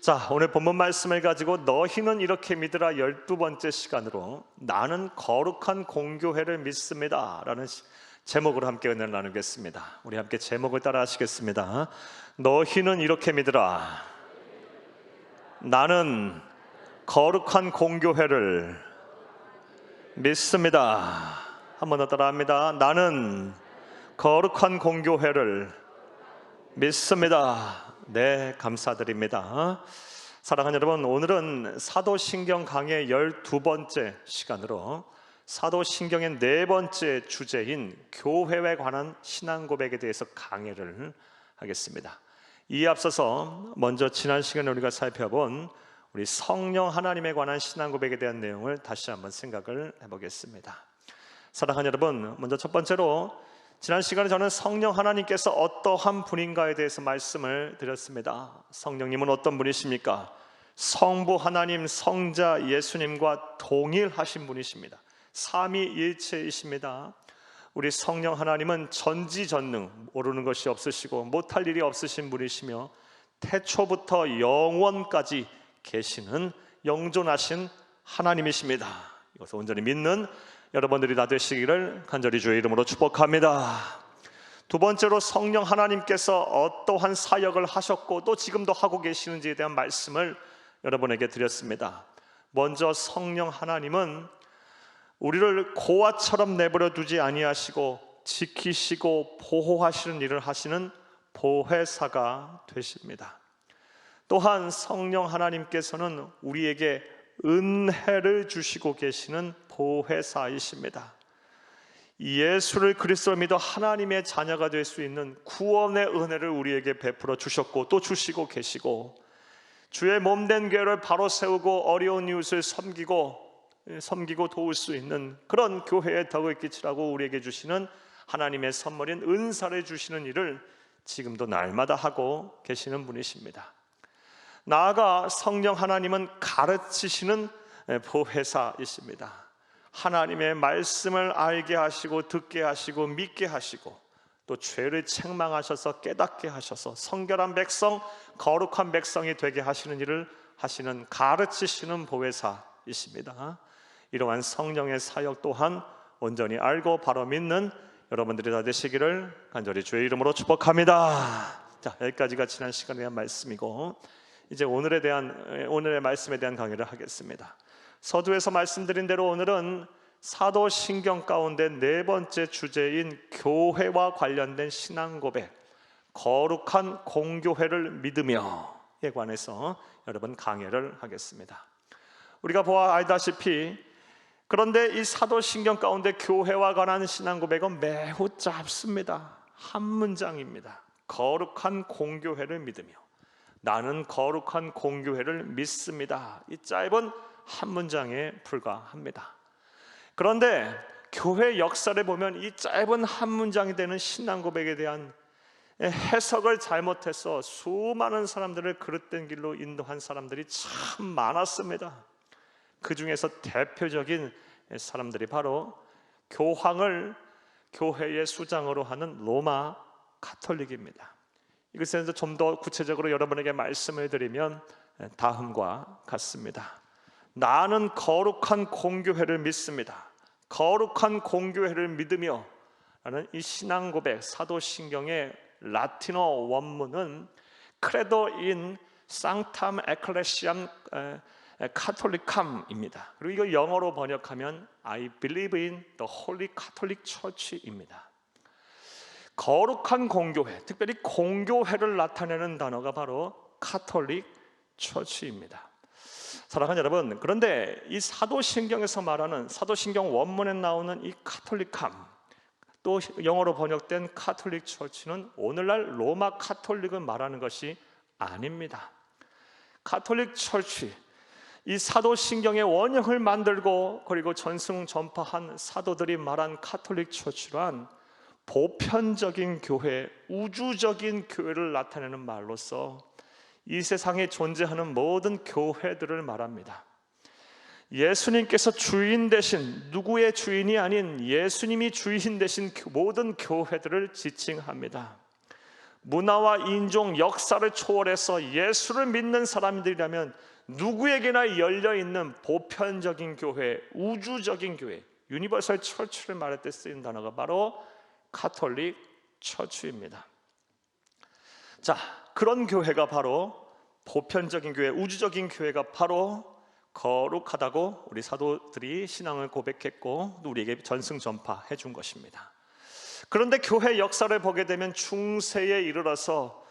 자, 오늘 본문 말씀을 가지고 너희는 이렇게 믿으라 12번째 시간으로 나는 거룩한 공교회를 믿습니다 라는 제목으로 함께 은혜를 나누겠습니다. 우리 함께 제목을 따라 하시겠습니다. 너희는 이렇게 믿으라 나는 거룩한 공교회를 믿습니다. 한 번 더 따라합니다. 나는 거룩한 공교회를 믿습니다. 네, 감사드립니다. 사랑하는 여러분, 오늘은 사도신경 강의 12번째 시간으로 사도신경의 4번째 주제인 교회에 관한 신앙 고백에 대해서 강의를 하겠습니다. 이에 앞서서 먼저 지난 시간에 우리가 살펴본 우리 성령 하나님에 관한 신앙 고백에 대한 내용을 다시 한번 생각을 해보겠습니다. 사랑하는 여러분, 먼저 첫 번째로 지난 시간에 저는 성령 하나님께서 어떠한 분인가에 대해서 말씀을 드렸습니다. 성령님은 어떤 분이십니까? 성부 하나님, 성자 예수님과 동일하신 분이십니다. 삼위일체이십니다. 우리 성령 하나님은 전지전능, 모르는 것이 없으시고 못할 일이 없으신 분이시며 태초부터 영원까지 계시는 영존하신 하나님이십니다. 이것을 온전히 믿는 여러분들이 다 되시기를 간절히 주의 이름으로 축복합니다. 두 번째로 성령 하나님께서 어떠한 사역을 하셨고 또 지금도 하고 계시는지에 대한 말씀을 여러분에게 드렸습니다. 먼저 성령 하나님은 우리를 고아처럼 내버려 두지 아니하시고 지키시고 보호하시는 일을 하시는 보혜사가 되십니다. 또한 성령 하나님께서는 우리에게 은혜를 주시고 계시는 보혜사이십니다. 예수를 그리스도로 믿어 하나님의 자녀가 될 수 있는 구원의 은혜를 우리에게 베풀어 주셨고 또 주시고 계시고, 주의 몸된 교회를 바로 세우고 어려운 이웃을 섬기고 도울 수 있는 그런 교회의 덕을 끼치라고 우리에게 주시는 하나님의 선물인 은사를 주시는 일을 지금도 날마다 하고 계시는 분이십니다. 나아가 성령 하나님은 가르치시는 보혜사이십니다. 하나님의 말씀을 알게 하시고 듣게 하시고 믿게 하시고 또 죄를 책망하셔서 깨닫게 하셔서 성결한 백성, 거룩한 백성이 되게 하시는 일을 하시는 가르치시는 보혜사이십니다. 이러한 성령의 사역 또한 온전히 알고 바로 믿는 여러분들이 다 되시기를 간절히 주의 이름으로 축복합니다. 자, 여기까지가 지난 시간에 대한 말씀이고, 이제 오늘의 말씀에 대한 강의를 하겠습니다. 서두에서 말씀드린 대로 오늘은 사도신경 가운데 4번째 주제인 교회와 관련된 신앙 고백, 거룩한 공교회를 믿으며에 관해서 여러분 강의를 하겠습니다. 우리가 알다시피 그런데 이 사도신경 가운데 교회와 관한 신앙 고백은 매우 짧습니다. 한 문장입니다. 거룩한 공교회를 믿으며 나는 거룩한 공교회를 믿습니다. 이 짧은 한 문장에 불과합니다. 그런데 교회 역사를 보면 이 짧은 한 문장이 되는 신앙 고백에 대한 해석을 잘못해서 수많은 사람들을 그릇된 길로 인도한 사람들이 참 많았습니다. 그 중에서 대표적인 사람들이 바로 교황을 교회의 수장으로 하는 로마 가톨릭입니다. 이것에 대해서 좀 더 구체적으로 여러분에게 말씀을 드리면 다음과 같습니다. 나는 거룩한 공교회를 믿습니다. 거룩한 공교회를 믿으며 라는 이 신앙 고백, 사도신경의 라틴어 원문은 크레도 인 상탐 에클레시암 카톨리캄입니다. 그리고 이거 영어로 번역하면 I believe in the Holy Catholic Church입니다. 거룩한 공교회, 특별히 공교회를 나타내는 단어가 바로 카톨릭 처치입니다. 사랑하는 여러분, 그런데 이 사도신경에서 말하는, 사도신경 원문에 나오는 이 카톨릭함, 또 영어로 번역된 카톨릭 처치는 오늘날 로마 카톨릭을 말하는 것이 아닙니다. 카톨릭 처치, 이 사도신경의 원형을 만들고 그리고 전승 전파한 사도들이 말한 카톨릭 처치란 보편적인 교회, 우주적인 교회를 나타내는 말로서 이 세상에 존재하는 모든 교회들을 말합니다. 예수님께서 주인 되신, 누구의 주인이 아닌 예수님이 주인 되신 모든 교회들을 지칭합니다. 문화와 인종, 역사를 초월해서 예수를 믿는 사람들이라면 누구에게나 열려있는 보편적인 교회, 우주적인 교회, 유니버설 처치를 말할 때 쓰인 단어가 바로 가톨릭 처치입니다. 자, 그런 교회가 바로 보편적인 교회, 우주적인 교회가 바로 거룩하다고 우리 사도들이 신앙을 고백했고 우리에게 전승전파해 준 것입니다. 그런데 교회 역사를 보게 되면 중세에 이르러서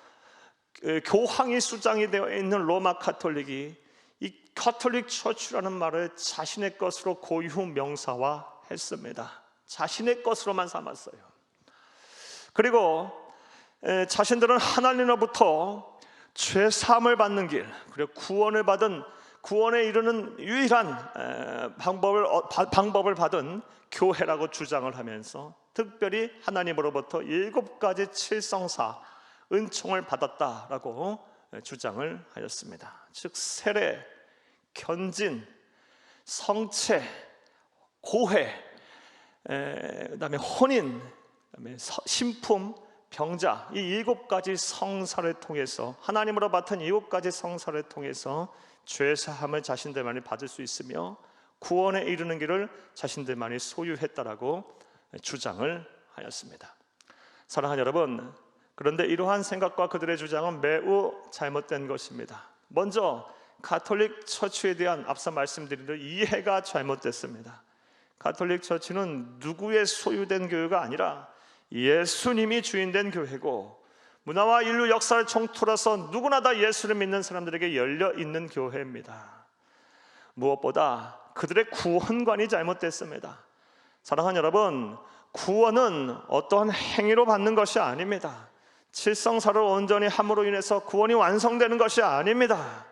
교황이 수장이 되어 있는 로마 가톨릭이 이 가톨릭 처치라는 말을 자신의 것으로 고유 명사화했습니다. 자신의 것으로만 삼았어요. 그리고 자신들은 하나님으로부터 죄 사함을 받는 길, 그리고 구원에 이르는 유일한 방법을 받은 교회라고 주장을 하면서 특별히 하나님으로부터 7가지 칠성사 은총을 받았다라고 주장을 하였습니다. 즉 세례, 견진, 성체, 고회, 그다음에 혼인, 그다음에 신품, 병자, 이 7가지 성사를 통해서 하나님으로 맡은 7가지 성사를 통해서 죄사함을 자신들만이 받을 수 있으며 구원에 이르는 길을 자신들만이 소유했다라고 주장을 하였습니다. 사랑하는 여러분, 그런데 이러한 생각과 그들의 주장은 매우 잘못된 것입니다. 먼저 가톨릭 처치에 대한 앞서 말씀드린 대로 이해가 잘못됐습니다. 가톨릭 처치는 누구의 소유된 교회가 아니라 예수님이 주인된 교회고 문화와 인류 역사를 총틀어서 누구나 다 예수를 믿는 사람들에게 열려있는 교회입니다. 무엇보다 그들의 구원관이 잘못됐습니다. 사랑하는 여러분, 구원은 어떠한 행위로 받는 것이 아닙니다. 칠성사를 온전히 함으로 인해서 구원이 완성되는 것이 아닙니다.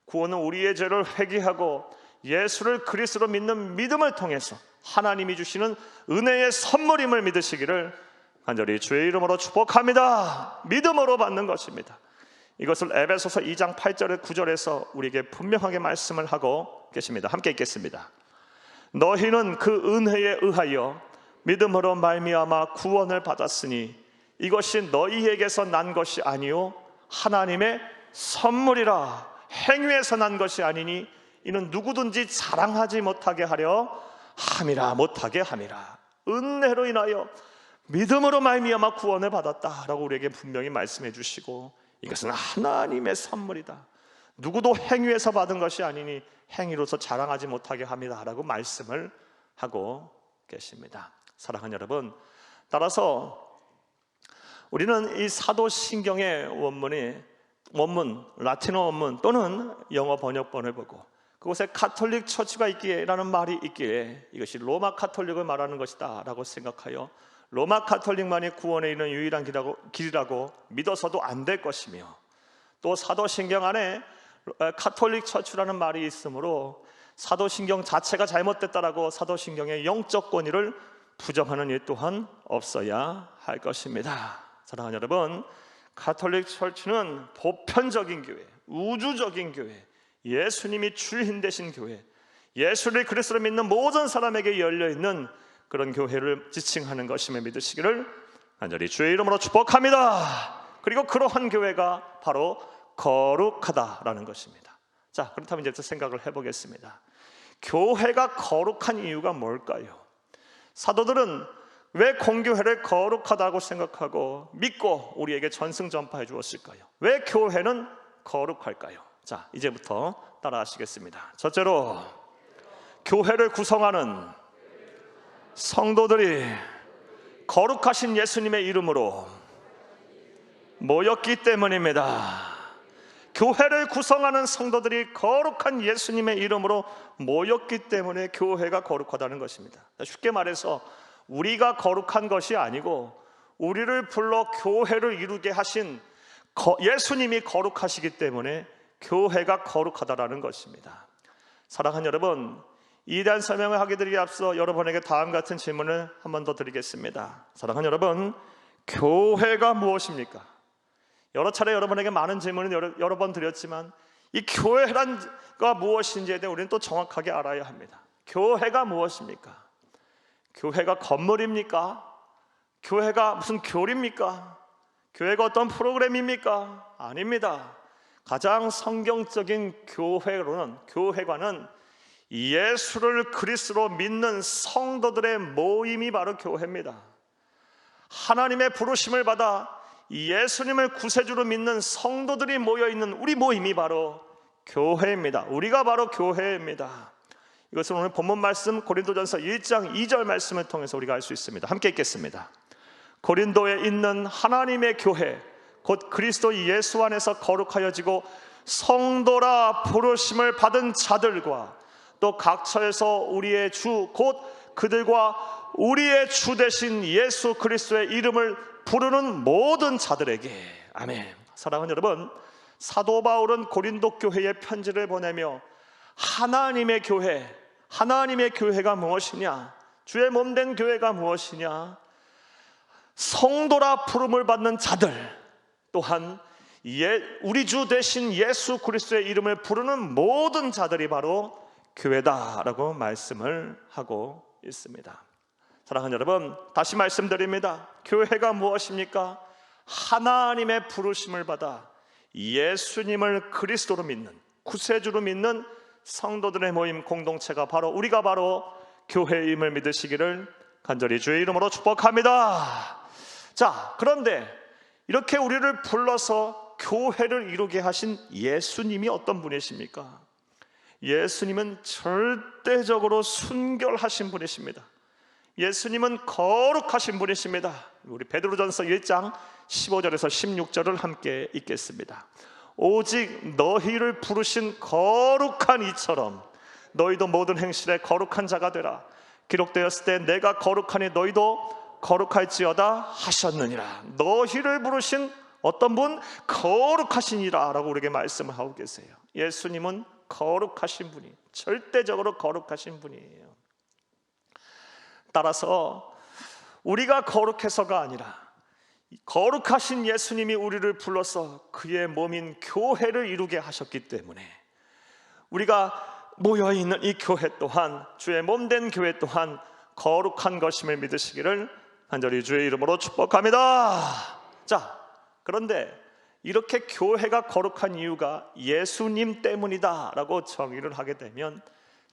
구원은 우리의 죄를 회개하고 예수를 그리스도로 믿는 믿음을 통해서 하나님이 주시는 은혜의 선물임을 믿으시기를 간절히 주의 이름으로 축복합니다. 믿음으로 받는 것입니다. 이것을 에베소서 2장 8절에 9절에서 우리에게 분명하게 말씀을 하고 계십니다. 함께 읽겠습니다. 너희는 그 은혜에 의하여 믿음으로 말미암아 구원을 받았으니 이것이 너희에게서 난 것이 아니요 하나님의 선물이라. 행위에서 난 것이 아니니 이는 누구든지 자랑하지 못하게 하려 함이라. 못하게 함이라. 은혜로 인하여 믿음으로 말미암아 구원을 받았다라고 우리에게 분명히 말씀해 주시고 이것은 하나님의 선물이다. 누구도 행위에서 받은 것이 아니니 행위로서 자랑하지 못하게 합니다라고 말씀을 하고 계십니다. 사랑하는 여러분, 따라서 우리는 이 사도신경의 원문, 라틴어 원문 또는 영어 번역본을 보고 그곳에 가톨릭 처치가 있기에라는 말이 있기에 이것이 로마 가톨릭을 말하는 것이다 라고 생각하여 로마 가톨릭만이 구원에 이르는 유일한 길이라고 믿어서도 안 될 것이며, 또 사도신경 안에 가톨릭 처치라는 말이 있으므로 사도신경 자체가 잘못됐다라고 사도신경의 영적 권위를 부정하는 일 또한 없어야 할 것입니다. 사랑하는 여러분, 가톨릭 처치는 보편적인 교회, 우주적인 교회, 예수님이 주인 되신 교회, 예수를 그리스도로 믿는 모든 사람에게 열려있는 그런 교회를 지칭하는 것임을 믿으시기를 간절히 주의 이름으로 축복합니다. 그리고 그러한 교회가 바로 거룩하다라는 것입니다. 자, 그렇다면 이제부터 생각을 해보겠습니다. 교회가 거룩한 이유가 뭘까요? 사도들은 왜 공교회를 거룩하다고 생각하고 믿고 우리에게 전승전파해 주었을까요? 왜 교회는 거룩할까요? 자, 이제부터 따라하시겠습니다. 첫째로, 교회를 구성하는 성도들이 거룩하신 예수님의 이름으로 모였기 때문입니다. 교회를 구성하는 성도들이 거룩한 예수님의 이름으로 모였기 때문에 교회가 거룩하다는 것입니다. 쉽게 말해서 우리가 거룩한 것이 아니고 우리를 불러 교회를 이루게 하신 예수님이 거룩하시기 때문에 교회가 거룩하다라는 것입니다. 사랑하는 여러분, 이에 대한 설명을 하게 되기 앞서 여러분에게 다음 같은 질문을 한 번 더 드리겠습니다. 사랑하는 여러분, 교회가 무엇입니까? 여러 차례 여러분에게 많은 질문을 여러 번 드렸지만 이 교회란가 무엇인지에 대해 우리는 또 정확하게 알아야 합니다. 교회가 무엇입니까? 교회가 건물입니까? 교회가 무슨 교리입니까? 교회가 어떤 프로그램입니까? 아닙니다. 가장 성경적인 교회관은 예수를 그리스도로 믿는 성도들의 모임이 바로 교회입니다. 하나님의 부르심을 받아 예수님을 구세주로 믿는 성도들이 모여있는 우리 모임이 바로 교회입니다. 우리가 바로 교회입니다. 이것은 오늘 본문 말씀 고린도전서 1장 2절 말씀을 통해서 우리가 알 수 있습니다. 함께 읽겠습니다. 고린도에 있는 하나님의 교회 곧 그리스도 예수 안에서 거룩하여지고 성도라 부르심을 받은 자들과 또 각처에서 우리의 주 곧 그들과 우리의 주 되신 예수 그리스도의 이름을 부르는 모든 자들에게. 아멘. 사랑하는 여러분, 사도 바울은 고린도 교회에 편지를 보내며 하나님의 교회가 무엇이냐, 주의 몸된 교회가 무엇이냐, 성도라 부름을 받는 자들, 또한 우리 주 되신 예수 그리스도의 이름을 부르는 모든 자들이 바로 교회다라고 말씀을 하고 있습니다. 사랑하는 여러분, 다시 말씀드립니다. 교회가 무엇입니까? 하나님의 부르심을 받아 예수님을 그리스도로 믿는, 구세주로 믿는 성도들의 모임 공동체가 바로 우리가 바로 교회임을 믿으시기를 간절히 주의 이름으로 축복합니다. 자, 그런데 이렇게 우리를 불러서 교회를 이루게 하신 예수님이 어떤 분이십니까? 예수님은 절대적으로 순결하신 분이십니다. 예수님은 거룩하신 분이십니다. 우리 베드로전서 1장 15절에서 16절을 함께 읽겠습니다. 오직 너희를 부르신 거룩한 이처럼 너희도 모든 행실에 거룩한 자가 되라. 기록되었을 때 내가 거룩하니 너희도 거룩할지어다 하셨느니라. 너희를 부르신 어떤 분? 거룩하시니라 라고 우리에게 말씀을 하고 계세요. 예수님은 거룩하신 분이, 절대적으로 거룩하신 분이에요. 따라서 우리가 거룩해서가 아니라 거룩하신 예수님이 우리를 불러서 그의 몸인 교회를 이루게 하셨기 때문에 우리가 모여있는 이 교회 또한, 주의 몸된 교회 또한 거룩한 것임을 믿으시기를 간절히 주의 이름으로 축복합니다. 자, 그런데 이렇게 교회가 거룩한 이유가 예수님 때문이다 라고 정의를 하게 되면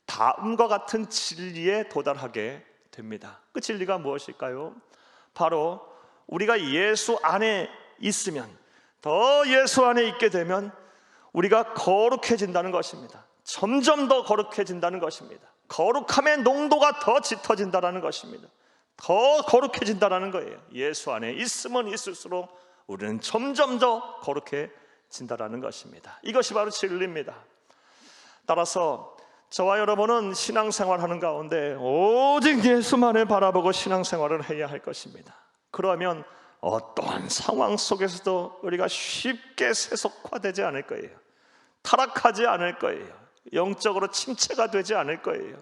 다음과 같은 진리에 도달하게 됩니다. 그 진리가 무엇일까요? 바로 우리가 예수 안에 있으면, 더 예수 안에 있게 되면 우리가 거룩해진다는 것입니다. 점점 더 거룩해진다는 것입니다. 거룩함의 농도가 더 짙어진다는 것입니다. 더 거룩해진다는 거예요. 예수 안에 있으면 있을수록 우리는 점점 더 거룩해진다는 것입니다. 이것이 바로 진리입니다. 따라서 저와 여러분은 신앙생활하는 가운데 오직 예수만을 바라보고 신앙생활을 해야 할 것입니다. 그러면 어떠한 상황 속에서도 우리가 쉽게 세속화되지 않을 거예요. 타락하지 않을 거예요. 영적으로 침체가 되지 않을 거예요.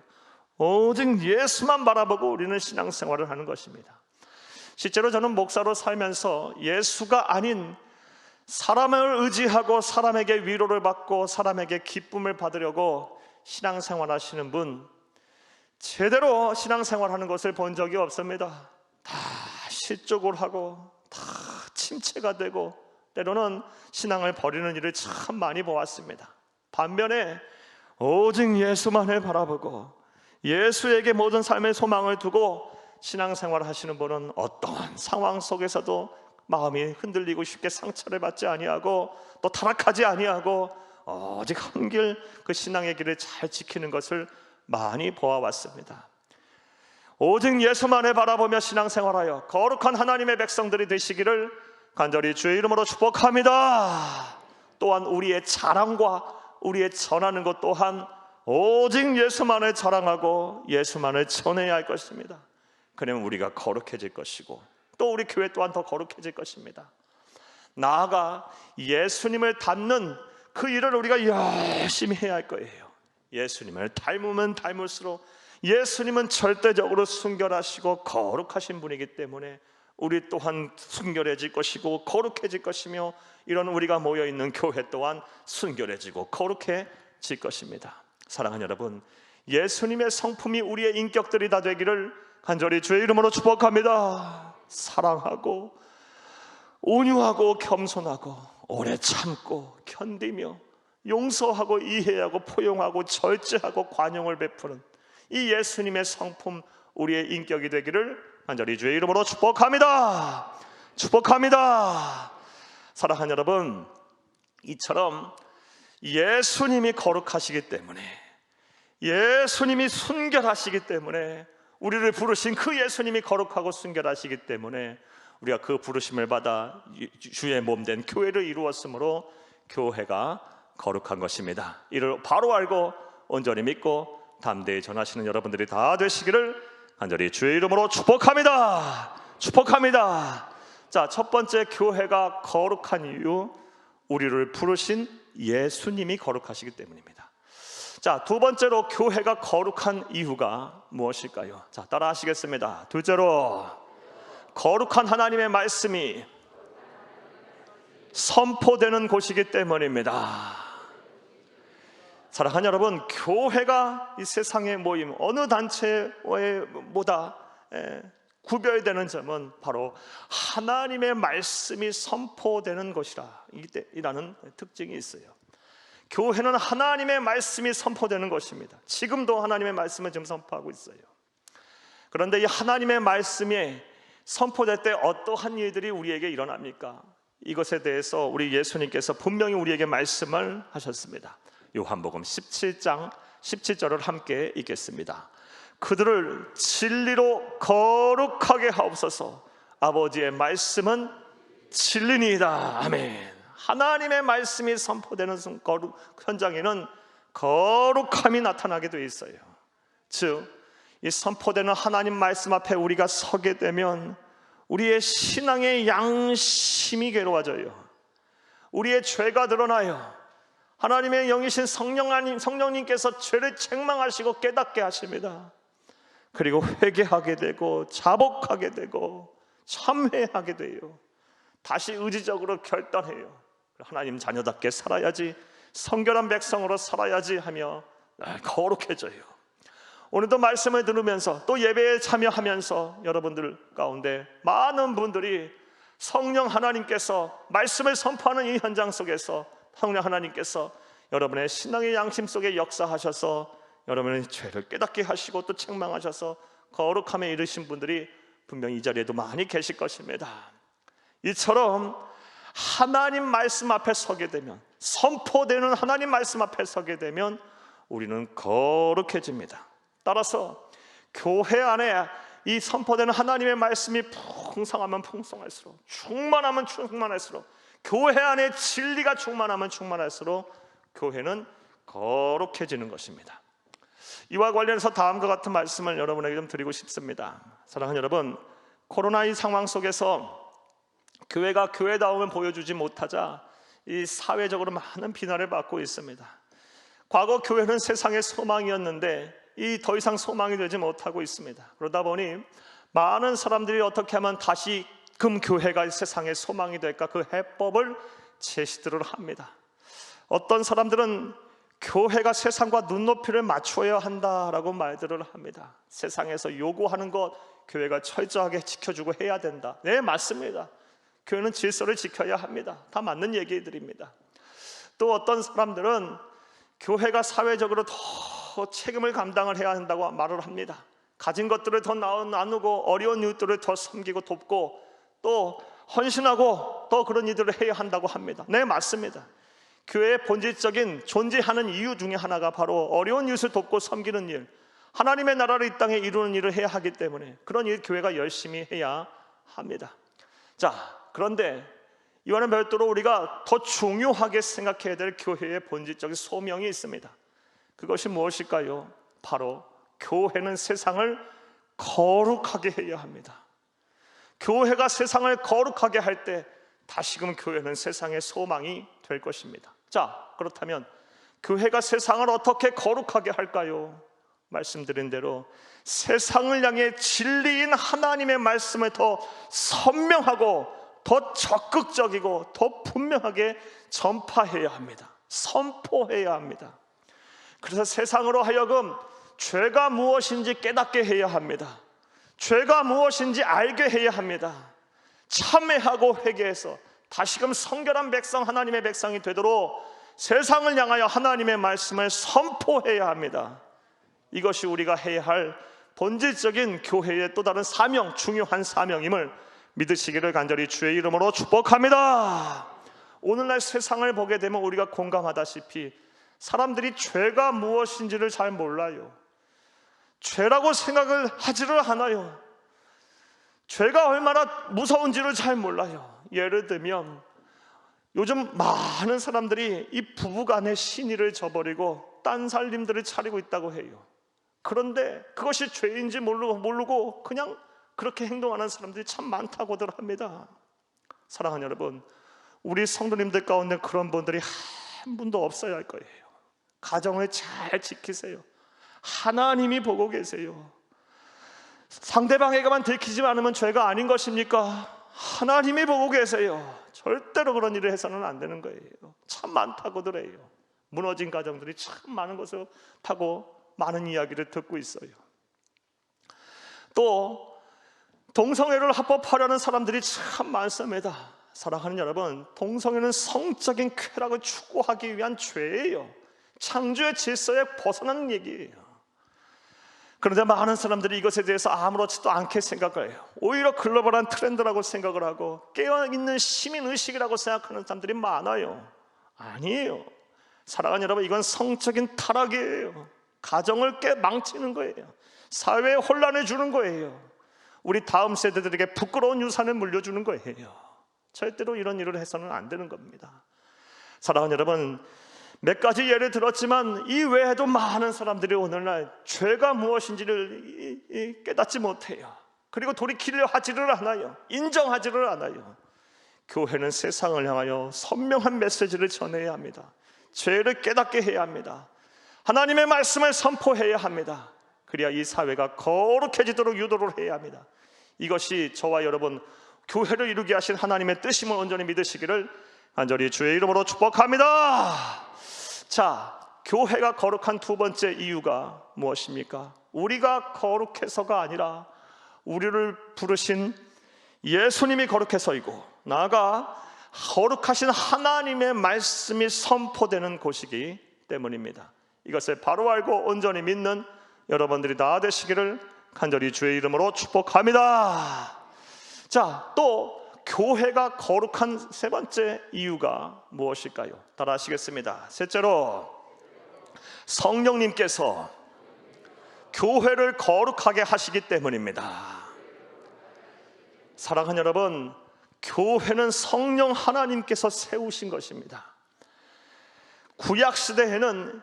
오직 예수만 바라보고 우리는 신앙생활을 하는 것입니다. 실제로 저는 목사로 살면서 예수가 아닌 사람을 의지하고 사람에게 위로를 받고 사람에게 기쁨을 받으려고 신앙생활 하시는 분, 제대로 신앙생활하는 것을 본 적이 없습니다. 다 실족을 하고 다 침체가 되고 때로는 신앙을 버리는 일을 참 많이 보았습니다. 반면에 오직 예수만을 바라보고 예수에게 모든 삶의 소망을 두고 신앙생활을 하시는 분은 어떠한 상황 속에서도 마음이 흔들리고 쉽게 상처를 받지 아니하고 또 타락하지 아니하고 오직 한길 그 신앙의 길을 잘 지키는 것을 많이 보아왔습니다. 오직 예수만을 바라보며 신앙생활하여 거룩한 하나님의 백성들이 되시기를 간절히 주의 이름으로 축복합니다. 또한 우리의 자랑과 우리의 전하는 것 또한 오직 예수만을 자랑하고 예수만을 전해야 할 것입니다. 그러면 우리가 거룩해질 것이고 또 우리 교회 또한 더 거룩해질 것입니다. 나아가 예수님을 닮는 그 일을 우리가 열심히 해야 할 거예요. 예수님을 닮으면 닮을수록 예수님은 절대적으로 순결하시고 거룩하신 분이기 때문에 우리 또한 순결해질 것이고 거룩해질 것이며 이런 우리가 모여있는 교회 또한 순결해지고 거룩해질 것입니다. 사랑하는 여러분, 예수님의 성품이 우리의 인격들이 다 되기를 간절히 주의 이름으로 축복합니다. 사랑하고 온유하고 겸손하고 오래 참고 견디며 용서하고 이해하고 포용하고 절제하고 관용을 베푸는 이 예수님의 성품, 우리의 인격이 되기를 간절히 주의 이름으로 축복합니다. 축복합니다. 사랑하는 여러분, 이처럼 예수님이 거룩하시기 때문에, 예수님이 순결하시기 때문에, 우리를 부르신 그 예수님이 거룩하고 순결하시기 때문에 우리가 그 부르심을 받아 주의 몸된 교회를 이루었으므로 교회가 거룩한 것입니다. 이를 바로 알고 온전히 믿고 담대히 전하시는 여러분들이 다 되시기를 간절히 주의 이름으로 축복합니다. 축복합니다. 자, 첫 번째, 교회가 거룩한 이유, 우리를 부르신 예수님이 거룩하시기 때문입니다. 자, 두 번째로 교회가 거룩한 이유가 무엇일까요? 자, 따라 하시겠습니다. 둘째로, 거룩한 하나님의 말씀이 선포되는 곳이기 때문입니다. 사랑하는 여러분, 교회가 이 세상의 모임, 어느 단체보다 구별되는 점은 바로 하나님의 말씀이 선포되는 곳이라는 특징이 있어요. 교회는 하나님의 말씀이 선포되는 것입니다. 지금도 하나님의 말씀을 지금 선포하고 있어요. 그런데 이 하나님의 말씀이 선포될 때 어떠한 일들이 우리에게 일어납니까? 이것에 대해서 우리 예수님께서 분명히 우리에게 말씀을 하셨습니다. 요한복음 17장 17절을 함께 읽겠습니다. 그들을 진리로 거룩하게 하옵소서. 아버지의 말씀은 진리니이다. 아멘. 하나님의 말씀이 선포되는 현장에는 거룩함이 나타나게 되어 있어요. 즉, 이 선포되는 하나님 말씀 앞에 우리가 서게 되면 우리의 신앙의 양심이 괴로워져요. 우리의 죄가 드러나요. 하나님의 영이신 성령님께서 죄를 책망하시고 깨닫게 하십니다. 그리고 회개하게 되고 자복하게 되고 참회하게 돼요. 다시 의지적으로 결단해요. 하나님 자녀답게 살아야지, 성결한 백성으로 살아야지 하며 거룩해져요. 오늘도 말씀을 들으면서 또 예배에 참여하면서 여러분들 가운데 많은 분들이 성령 하나님께서 말씀을 선포하는 이 현장 속에서 성령 하나님께서 여러분의 신앙의 양심 속에 역사하셔서 여러분의 죄를 깨닫게 하시고 또 책망하셔서 거룩함에 이르신 분들이 분명히 이 자리에도 많이 계실 것입니다. 이처럼 하나님 말씀 앞에 서게 되면, 선포되는 하나님 말씀 앞에 서게 되면 우리는 거룩해집니다. 따라서 교회 안에 이 선포되는 하나님의 말씀이 풍성하면 풍성할수록, 충만하면 충만할수록, 교회 안에 진리가 충만하면 충만할수록 교회는 거룩해지는 것입니다. 이와 관련해서 다음과 같은 말씀을 여러분에게 좀 드리고 싶습니다. 사랑하는 여러분, 코로나 이 상황 속에서 교회가 교회다움을 보여주지 못하자 이 사회적으로 많은 비난을 받고 있습니다. 과거 교회는 세상의 소망이었는데 이 더 이상 소망이 되지 못하고 있습니다. 그러다 보니 많은 사람들이 어떻게 하면 다시금 교회가 세상의 소망이 될까, 그 해법을 제시들을 합니다. 어떤 사람들은 교회가 세상과 눈높이를 맞춰야 한다라고 말들을 합니다. 세상에서 요구하는 것 교회가 철저하게 지켜주고 해야 된다. 네, 맞습니다. 교회는 질서를 지켜야 합니다. 다 맞는 얘기들입니다. 또 어떤 사람들은 교회가 사회적으로 더 책임을 감당을 해야 한다고 말을 합니다. 가진 것들을 더 나누고 어려운 이웃들을 더 섬기고 돕고 또 헌신하고 또 그런 일들을 해야 한다고 합니다. 네, 맞습니다. 교회의 본질적인 존재하는 이유 중에 하나가 바로 어려운 이웃을 돕고 섬기는 일, 하나님의 나라를 이 땅에 이루는 일을 해야 하기 때문에 그런 일 교회가 열심히 해야 합니다. 자, 그런데 이와는 별도로 우리가 더 중요하게 생각해야 될 교회의 본질적인 소명이 있습니다. 그것이 무엇일까요? 바로 교회는 세상을 거룩하게 해야 합니다. 교회가 세상을 거룩하게 할 때 다시금 교회는 세상의 소망이 될 것입니다. 자, 그렇다면 교회가 세상을 어떻게 거룩하게 할까요? 말씀드린 대로 세상을 향해 진리인 하나님의 말씀을 더 선명하고 더 적극적이고 더 분명하게 전파해야 합니다. 선포해야 합니다. 그래서 세상으로 하여금 죄가 무엇인지 깨닫게 해야 합니다. 죄가 무엇인지 알게 해야 합니다. 참회하고 회개해서 다시금 성결한 백성, 하나님의 백성이 되도록 세상을 향하여 하나님의 말씀을 선포해야 합니다. 이것이 우리가 해야 할 본질적인 교회의 또 다른 사명, 중요한 사명임을 믿으시기를 간절히 주의 이름으로 축복합니다. 오늘날 세상을 보게 되면 우리가 공감하다시피 사람들이 죄가 무엇인지를 잘 몰라요. 죄라고 생각을 하지를 않아요. 죄가 얼마나 무서운지를 잘 몰라요. 예를 들면 요즘 많은 사람들이 이 부부간의 신의를 저버리고 딴 살림들을 차리고 있다고 해요. 그런데 그것이 죄인지 모르고 그냥 그렇게 행동하는 사람들이 참 많다고들 합니다. 사랑하는 여러분, 우리 성도님들 가운데 그런 분들이 한 분도 없어야 할 거예요. 가정을 잘 지키세요. 하나님이 보고 계세요. 상대방에게만 들키지 않으면 죄가 아닌 것입니까? 하나님이 보고 계세요. 절대로 그런 일을 해서는 안 되는 거예요. 참 많다고들 해요. 무너진 가정들이 참 많은 것을 타고 많은 이야기를 듣고 있어요. 또 동성애를 합법화하려는 사람들이 참 많습니다. 사랑하는 여러분, 동성애는 성적인 쾌락을 추구하기 위한 죄예요. 창조의 질서에 벗어나는 얘기예요. 그런데 많은 사람들이 이것에 대해서 아무렇지도 않게 생각을 해요. 오히려 글로벌한 트렌드라고 생각을 하고 깨어있는 시민의식이라고 생각하는 사람들이 많아요. 아니에요. 사랑하는 여러분, 이건 성적인 타락이에요. 가정을 망치는 거예요. 사회에 혼란을 주는 거예요. 우리 다음 세대들에게 부끄러운 유산을 물려주는 거예요. 절대로 이런 일을 해서는 안 되는 겁니다. 사랑하는 여러분, 몇 가지 예를 들었지만 이 외에도 많은 사람들이 오늘날 죄가 무엇인지를 깨닫지 못해요. 그리고 돌이키려 하지를 않아요. 인정하지를 않아요. 교회는 세상을 향하여 선명한 메시지를 전해야 합니다. 죄를 깨닫게 해야 합니다. 하나님의 말씀을 선포해야 합니다. 그래야 이 사회가 거룩해지도록 유도를 해야 합니다. 이것이 저와 여러분, 교회를 이루게 하신 하나님의 뜻임을 온전히 믿으시기를 간절히 주의 이름으로 축복합니다. 자, 교회가 거룩한 두 번째 이유가 무엇입니까? 우리가 거룩해서가 아니라 우리를 부르신 예수님이 거룩해서이고 나아가 거룩하신 하나님의 말씀이 선포되는 곳이기 때문입니다. 이것을 바로 알고 온전히 믿는 여러분들이 다 되시기를 간절히 주의 이름으로 축복합니다. 자, 또 교회가 거룩한 세 번째 이유가 무엇일까요? 따라 하시겠습니다. 셋째로, 성령님께서 교회를 거룩하게 하시기 때문입니다. 사랑하는 여러분, 교회는 성령 하나님께서 세우신 것입니다. 구약시대에는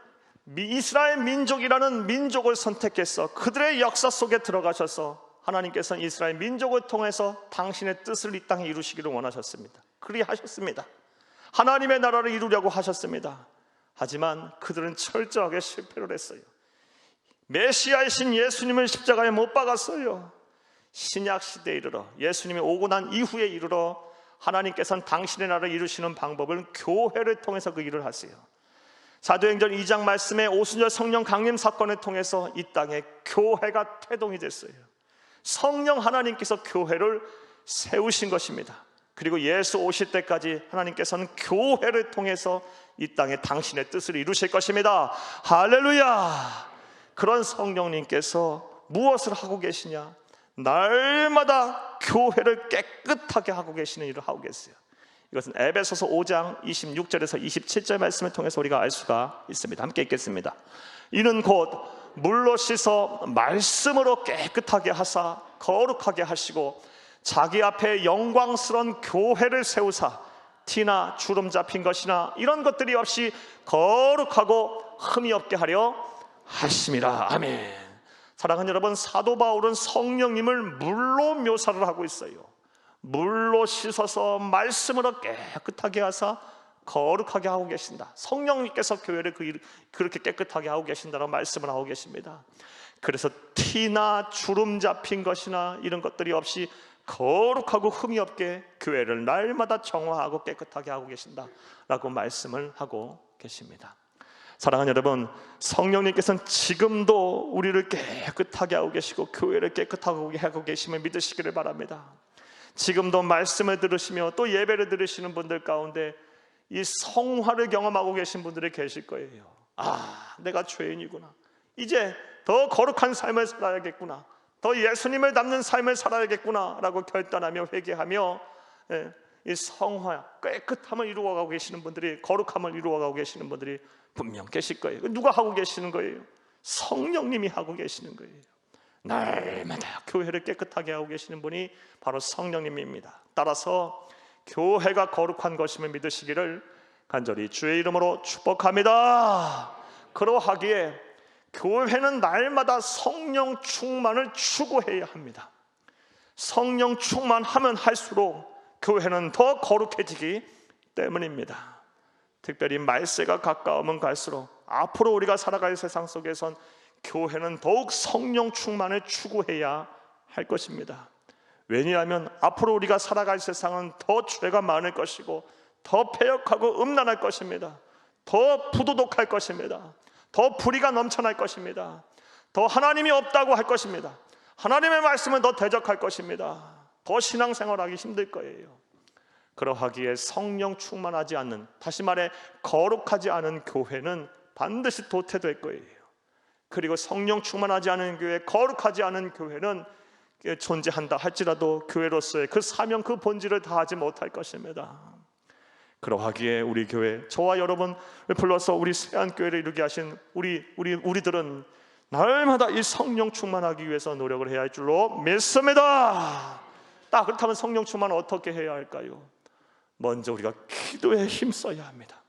이스라엘 민족이라는 민족을 선택해서 그들의 역사 속에 들어가셔서 하나님께서는 이스라엘 민족을 통해서 당신의 뜻을 이 땅에 이루시기를 원하셨습니다. 그리하셨습니다. 하나님의 나라를 이루려고 하셨습니다. 하지만 그들은 철저하게 실패를 했어요. 메시아이신 예수님을 십자가에 못 박았어요. 신약시대에 이르러, 예수님이 오고 난 이후에 이르러 하나님께서는 당신의 나라를 이루시는 방법을 교회를 통해서 그 일을 하세요. 사도행전 2장 말씀에 오순절 성령 강림 사건을 통해서 이 땅에 교회가 태동이 됐어요. 성령 하나님께서 교회를 세우신 것입니다. 그리고 예수 오실 때까지 하나님께서는 교회를 통해서 이 땅에 당신의 뜻을 이루실 것입니다. 할렐루야! 그런 성령님께서 무엇을 하고 계시냐? 날마다 교회를 깨끗하게 하고 계시는 일을 하고 계세요. 이것은 에베소서 5장 26절에서 27절 말씀을 통해서 우리가 알 수가 있습니다. 함께 읽겠습니다. 이는 곧 물로 씻어 말씀으로 깨끗하게 하사 거룩하게 하시고 자기 앞에 영광스러운 교회를 세우사 티나 주름 잡힌 것이나 이런 것들이 없이 거룩하고 흠이 없게 하려 하심이라. 아멘. 사랑하는 여러분, 사도 바울은 성령님을 물로 묘사를 하고 있어요. 물로 씻어서 말씀으로 깨끗하게 하사 거룩하게 하고 계신다. 성령님께서 교회를 그렇게 깨끗하게 하고 계신다라고 말씀을 하고 계십니다. 그래서 티나 주름 잡힌 것이나 이런 것들이 없이 거룩하고 흠이 없게 교회를 날마다 정화하고 깨끗하게 하고 계신다라고 말씀을 하고 계십니다. 사랑하는 여러분, 성령님께서는 지금도 우리를 깨끗하게 하고 계시고 교회를 깨끗하게 하고 계심을 믿으시기를 바랍니다. 지금도 말씀을 들으시며 또 예배를 들으시는 분들 가운데 이 성화를 경험하고 계신 분들이 계실 거예요. 아, 내가 죄인이구나. 이제 더 거룩한 삶을 살아야겠구나. 더 예수님을 닮는 삶을 살아야겠구나 라고 결단하며 회개하며 이 성화, 깨끗함을 이루어가고 계시는 분들이, 거룩함을 이루어가고 계시는 분들이 분명 계실 거예요. 누가 하고 계시는 거예요? 성령님이 하고 계시는 거예요. 날마다 교회를 깨끗하게 하고 계시는 분이 바로 성령님입니다. 따라서 교회가 거룩한 것임을 믿으시기를 간절히 주의 이름으로 축복합니다. 그러하기에 교회는 날마다 성령 충만을 추구해야 합니다. 성령 충만하면 할수록 교회는 더 거룩해지기 때문입니다. 특별히 말세가 가까우면 갈수록 앞으로 우리가 살아갈 세상 속에선 교회는 더욱 성령 충만을 추구해야 할 것입니다. 왜냐하면 앞으로 우리가 살아갈 세상은 더 죄가 많을 것이고 더 패역하고 음란할 것입니다. 더 부도덕할 것입니다. 더 불의가 넘쳐날 것입니다. 더 하나님이 없다고 할 것입니다. 하나님의 말씀은 더 대적할 것입니다. 더 신앙생활하기 힘들 거예요. 그러하기에 성령 충만하지 않는, 다시 말해 거룩하지 않은 교회는 반드시 도태될 거예요. 그리고 성령 충만하지 않은 교회, 거룩하지 않은 교회는 존재한다 할지라도 교회로서의 그 사명, 그 본질을 다하지 못할 것입니다. 그러하기에 우리 교회, 저와 여러분을 불러서 우리 세안교회를 이루게 하신 우리들은 날마다 이 성령 충만하기 위해서 노력을 해야 할 줄로 믿습니다. 그렇다면 성령 충만 어떻게 해야 할까요? 먼저 우리가 기도에 힘써야 합니다.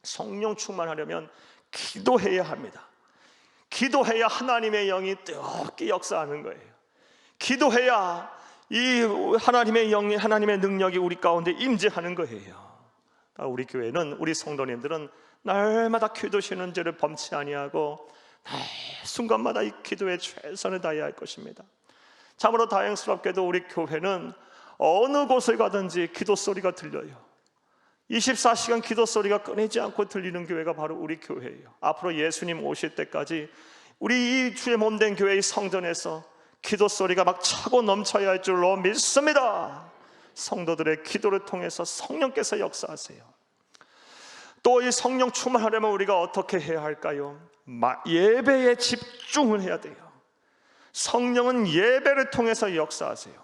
성령 충만하려면 기도해야 합니다. 기도해야 하나님의 영이 뜨겁게 역사하는 거예요. 기도해야 이 하나님의 영이, 하나님의 능력이 우리 가운데 임재하는 거예요. 우리 교회는, 우리 성도님들은 날마다 기도 쉬는 죄를 범치 아니하고 순간마다 이 기도에 최선을 다해야 할 것입니다. 참으로 다행스럽게도 우리 교회는 어느 곳을 가든지 기도 소리가 들려요. 24시간 기도 소리가 끊이지 않고 들리는 교회가 바로 우리 교회예요. 앞으로 예수님 오실 때까지 우리 이 주의 몸된 교회의 성전에서 기도 소리가 막 차고 넘쳐야 할 줄로 믿습니다. 성도들의 기도를 통해서 성령께서 역사하세요. 또 이 성령 충만하려면 우리가 어떻게 해야 할까요? 예배에 집중을 해야 돼요. 성령은 예배를 통해서 역사하세요.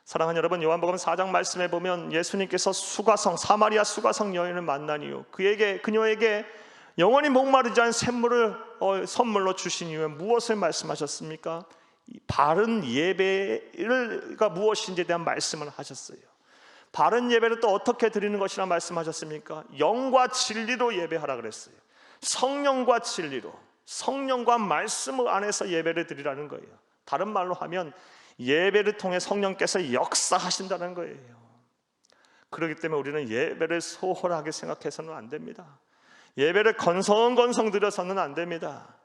사랑하는 여러분, 요한복음 4장 말씀에 보면 예수님께서 수가성, 사마리아 수가성 여인을 만난 이후 그녀에게 영원히 목마르지 않은 샘물을 선물로 주신 이후에 무엇을 말씀하셨습니까? 바른 예배가 무엇인지에 대한 말씀을 하셨어요. 바른 예배를 또 어떻게 드리는 것이라 말씀하셨습니까? 영과 진리로 예배하라 그랬어요. 성령과 진리로, 성령과 말씀 안에서 예배를 드리라는 거예요. 다른 말로 하면 예배를 통해 성령께서 역사하신다는 거예요. 그렇기 때문에 우리는 예배를 소홀하게 생각해서는 안 됩니다. 예배를 건성건성 드려서는 안 됩니다.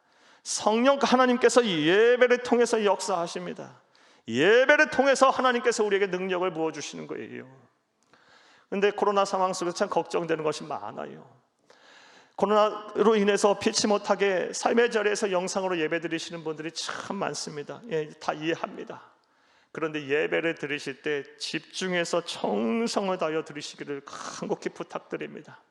성령 하나님께서 예배를 통해서 역사하십니다. 예배를 통해서 하나님께서 우리에게 능력을 부어주시는 거예요. 그런데 코로나 상황 속에서 참 걱정되는 것이 많아요. 코로나로 인해서 피치 못하게 삶의 자리에서 영상으로 예배 드리시는 분들이 참 많습니다. 다 이해합니다. 그런데 예배를 드리실 때 집중해서 정성을 다하여 드리시기를 간곡히 부탁드립니다.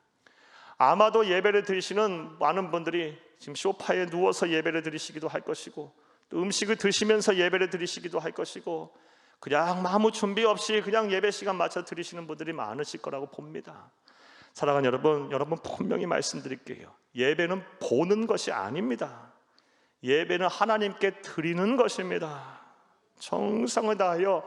아마도 예배를 드리시는 많은 분들이 지금 소파에 누워서 예배를 드리시기도 할 것이고, 또 음식을 드시면서 예배를 드리시기도 할 것이고, 그냥 아무 준비 없이 그냥 예배 시간 맞춰 드리시는 분들이 많으실 거라고 봅니다. 사랑하는 여러분 분명히 말씀드릴게요. 예배는 보는 것이 아닙니다. 예배는 하나님께 드리는 것입니다. 정성을 다하여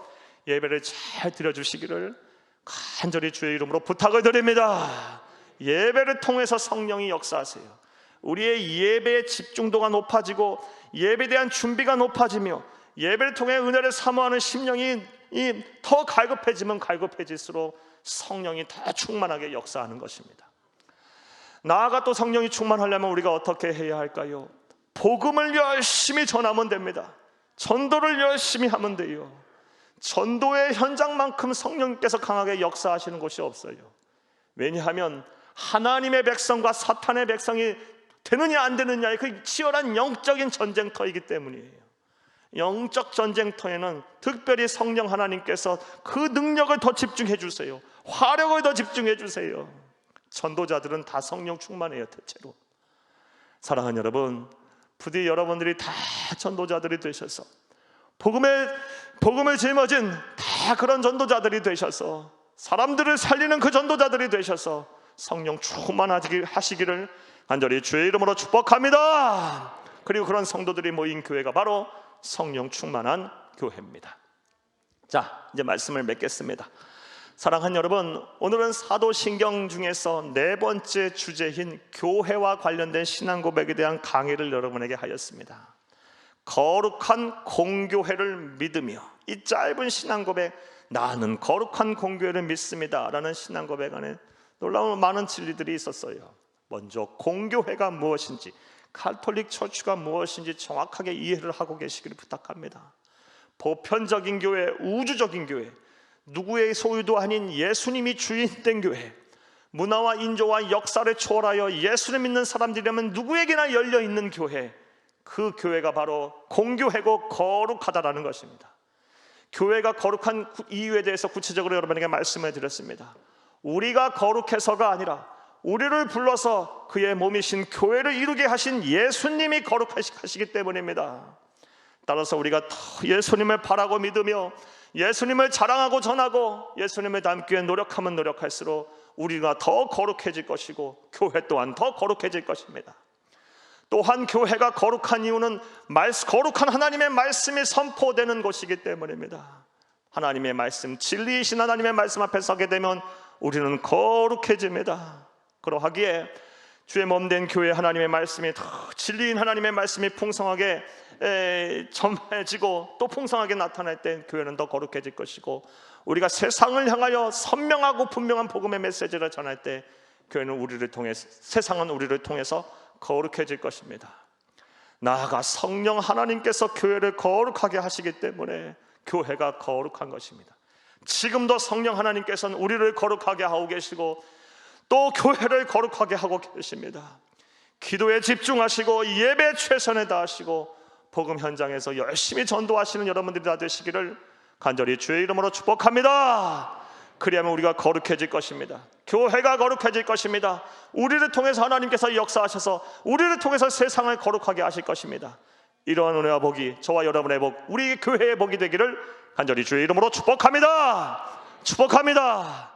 예배를 잘 드려주시기를 간절히 주의 이름으로 부탁을 드립니다. 예배를 통해서 성령이 역사하세요. 우리의 예배의 집중도가 높아지고 예배에 대한 준비가 높아지며 예배를 통해 은혜를 사모하는 심령이 더 갈급해지면 갈급해질수록 성령이 더 충만하게 역사하는 것입니다. 나아가 또 성령이 충만하려면 우리가 어떻게 해야 할까요? 복음을 열심히 전하면 됩니다. 전도를 열심히 하면 돼요. 전도의 현장만큼 성령께서 강하게 역사하시는 곳이 없어요. 왜냐하면 하나님의 백성과 사탄의 백성이 되느냐 안 되느냐의 그 치열한 영적인 전쟁터이기 때문이에요. 영적 전쟁터에는 특별히 성령 하나님께서 그 능력을 더 집중해 주세요. 화력을 더 집중해 주세요. 전도자들은 다 성령 충만해요. 대체로. 사랑하는 여러분, 부디 여러분들이 다 전도자들이 되셔서 복음을 짊어진 다 그런 전도자들이 되셔서 사람들을 살리는 그 전도자들이 되셔서 성령 충만하시기를 간절히 주의 이름으로 축복합니다. 그리고 그런 성도들이 모인 교회가 바로 성령 충만한 교회입니다. 자, 이제 말씀을 맺겠습니다. 사랑하는 여러분, 오늘은 사도신경 중에서 네 번째 주제인 교회와 관련된 신앙 고백에 대한 강의를 여러분에게 하였습니다. 거룩한 공교회를 믿으며, 이 짧은 신앙 고백, 나는 거룩한 공교회를 믿습니다 라는 신앙 고백 안에 놀라운 많은 진리들이 있었어요. 먼저 공교회가 무엇인지, 카톨릭 처치가 무엇인지 정확하게 이해를 하고 계시기를 부탁합니다. 보편적인 교회, 우주적인 교회, 누구의 소유도 아닌 예수님이 주인된 교회, 문화와 인조와 역사를 초월하여 예수를 믿는 사람들이라면 누구에게나 열려있는 교회, 그 교회가 바로 공교회고 거룩하다라는 것입니다. 교회가 거룩한 이유에 대해서 구체적으로 여러분에게 말씀을 드렸습니다. 우리가 거룩해서가 아니라 우리를 불러서 그의 몸이신 교회를 이루게 하신 예수님이 거룩하시기 때문입니다. 따라서 우리가 더 예수님을 바라고 믿으며 예수님을 자랑하고 전하고 예수님을 닮기 위해 노력하면 노력할수록 우리가 더 거룩해질 것이고 교회 또한 더 거룩해질 것입니다. 또한 교회가 거룩한 이유는 거룩한 하나님의 말씀이 선포되는 곳이기 때문입니다. 하나님의 말씀, 진리이신 하나님의 말씀 앞에 서게 되면 우리는 거룩해집니다. 그러하기에 주의 몸된 교회 하나님의 말씀이 더 진리인 하나님의 말씀이 풍성하게 전해지고 또 풍성하게 나타날 때 교회는 더 거룩해질 것이고, 우리가 세상을 향하여 선명하고 분명한 복음의 메시지를 전할 때 교회는 우리를 통해, 세상은 우리를 통해서 거룩해질 것입니다. 나아가 성령 하나님께서 교회를 거룩하게 하시기 때문에 교회가 거룩한 것입니다. 지금도 성령 하나님께서는 우리를 거룩하게 하고 계시고 또 교회를 거룩하게 하고 계십니다. 기도에 집중하시고 예배에 최선을 다하시고 복음 현장에서 열심히 전도하시는 여러분들이 다 되시기를 간절히 주의 이름으로 축복합니다. 그리하면 우리가 거룩해질 것입니다. 교회가 거룩해질 것입니다. 우리를 통해서 하나님께서 역사하셔서 우리를 통해서 세상을 거룩하게 하실 것입니다. 이러한 은혜와 복이 저와 여러분의 복, 우리 교회의 복이 되기를 간절히 주의 이름으로 축복합니다. 축복합니다.